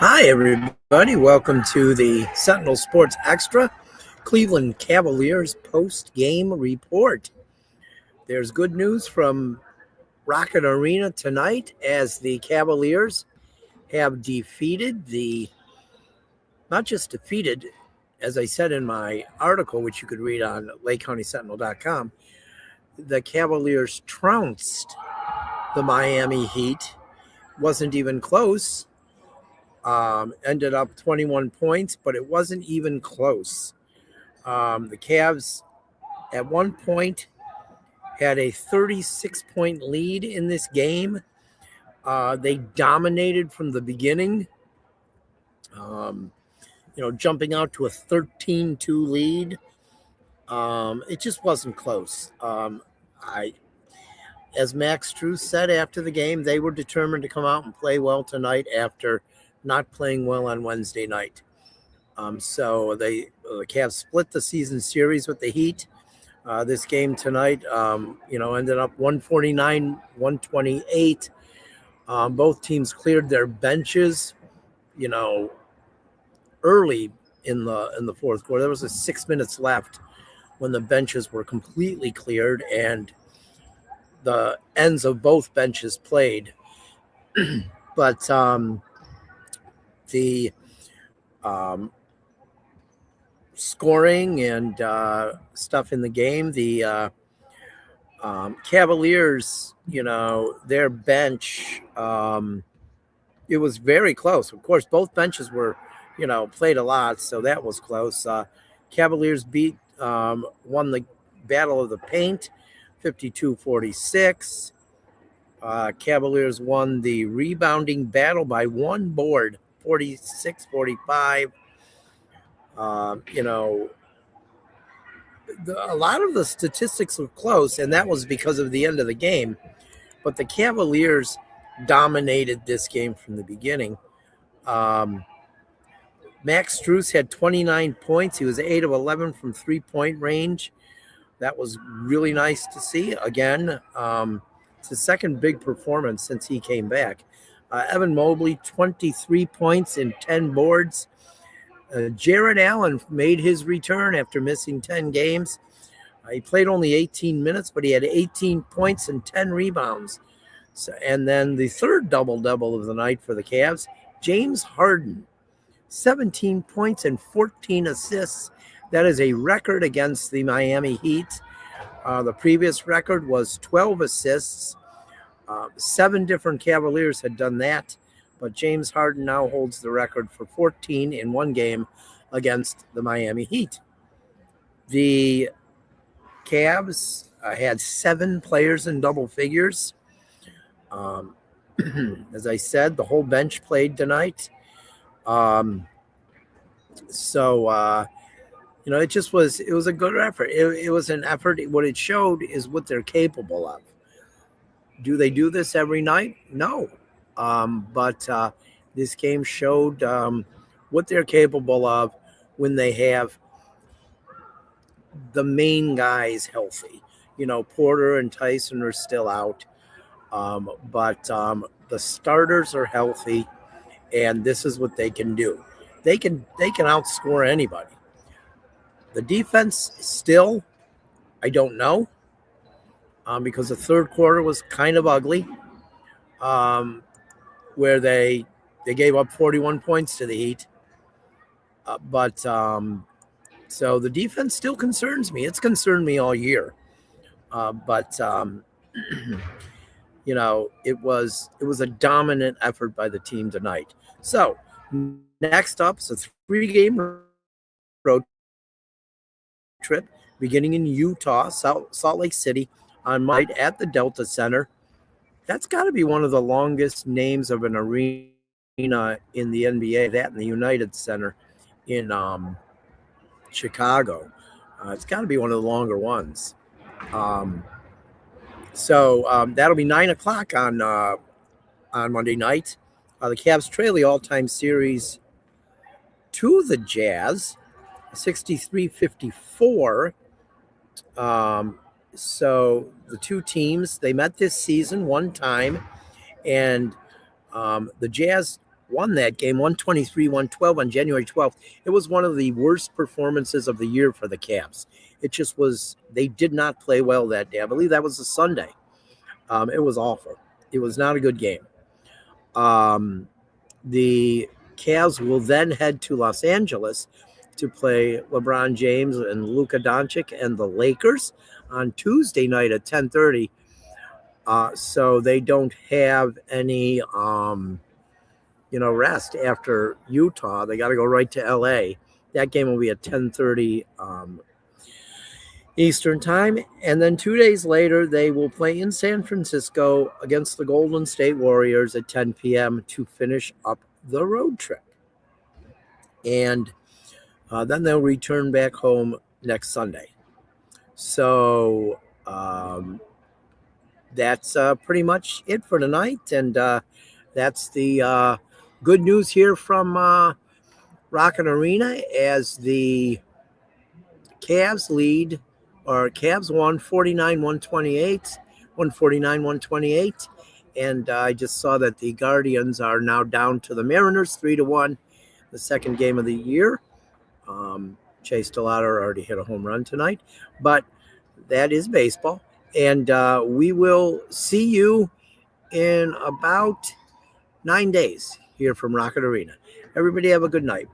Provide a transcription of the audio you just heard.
Hi, everybody. Welcome to the Sentinel Sports Extra Cleveland Cavaliers post-game report. There's good news from Rocket Arena tonight as the Cavaliers have not just defeated, as I said in my article, which you could read on LakeCountySentinel.com, the Cavaliers trounced the Miami Heat. Wasn't even close. Ended up 21 points, but it wasn't even close. The Cavs at one point had a 36-point lead in this game. They dominated from the beginning, jumping out to a 13-2 lead. It just wasn't close. As Max Strus said after the game, they were determined to come out and play well tonight after not playing well on Wednesday night. So the Cavs split the season series with the Heat. This game tonight, ended up 149-128. Both teams cleared their benches, early in the fourth quarter. There was 6 minutes left when the benches were completely cleared and the ends of both benches played. But the scoring and stuff in the game, the Cavaliers, their bench, it was very close. Of course, both benches were, played a lot, so that was close. Cavaliers won the Battle of the Paint, 52-46. Cavaliers won the rebounding battle by one board, 46-45. A lot of the statistics were close, and that was because of the end of the game. But the Cavaliers dominated this game from the beginning. Max Strus had 29 points. He was 8 of 11 from three-point range. That was really nice to see. Again, it's his second big performance since he came back. Evan Mobley, 23 points and 10 boards. Jared Allen made his return after missing 10 games. He played only 18 minutes, but he had 18 points and 10 rebounds. And then the third double-double of the night for the Cavs, James Harden, 17 points and 14 assists. That is a record against the Miami Heat. The previous record was 12 assists. 7 different Cavaliers had done that, but James Harden now holds the record for 14 in one game against the Miami Heat. The Cavs had 7 players in double figures. As I said, the whole bench played tonight. It was a good effort. It was an effort. What it showed is what they're capable of. Do they do this every night? No. But this game showed what they're capable of when they have the main guys healthy. Porter and Tyson are still out. But the starters are healthy, and this is what they can do. They can outscore anybody. The defense still, I don't know, because the third quarter was kind of ugly, where they gave up 41 points to the Heat. So the defense still concerns me. It's concerned me all year. It was a dominant effort by the team tonight. So next up is a 3-game road trip beginning in Utah, Salt Lake City, on Monday at the Delta Center. That's got to be one of the longest names of an arena in the NBA, that and the United Center in Chicago. It's got to be one of the longer ones. That'll be 9 o'clock on Monday night. The Cavs trail the all-time series to the Jazz, 63-54. So the two teams, they met this season one time, and the Jazz won that game 123-112 on January 12th. It was one of the worst performances of the year for the Cavs. It just was, they did not play well that day. I believe that was a Sunday. It was awful. It was not a good game. The Cavs will then head to Los Angeles to play LeBron James and Luka Doncic and the Lakers on Tuesday night at 10:30. So they don't have any rest after Utah. They got to go right to LA. That game will be at 10:30 Eastern time. And then 2 days later, they will play in San Francisco against the Golden State Warriors at 10 p.m. to finish up the road trip. And then they'll return back home next Sunday. So that's pretty much it for tonight. And that's the good news here from Rocket Arena as the Cavs lead, or Cavs won 49-128, 149-128. And I just saw that the Guardians are now down to the Mariners 3-1, the second game of the year. Chase Delauder already hit a home run tonight, but that is baseball. And we will see you in about 9 days here from Rocket Arena. Everybody have a good night.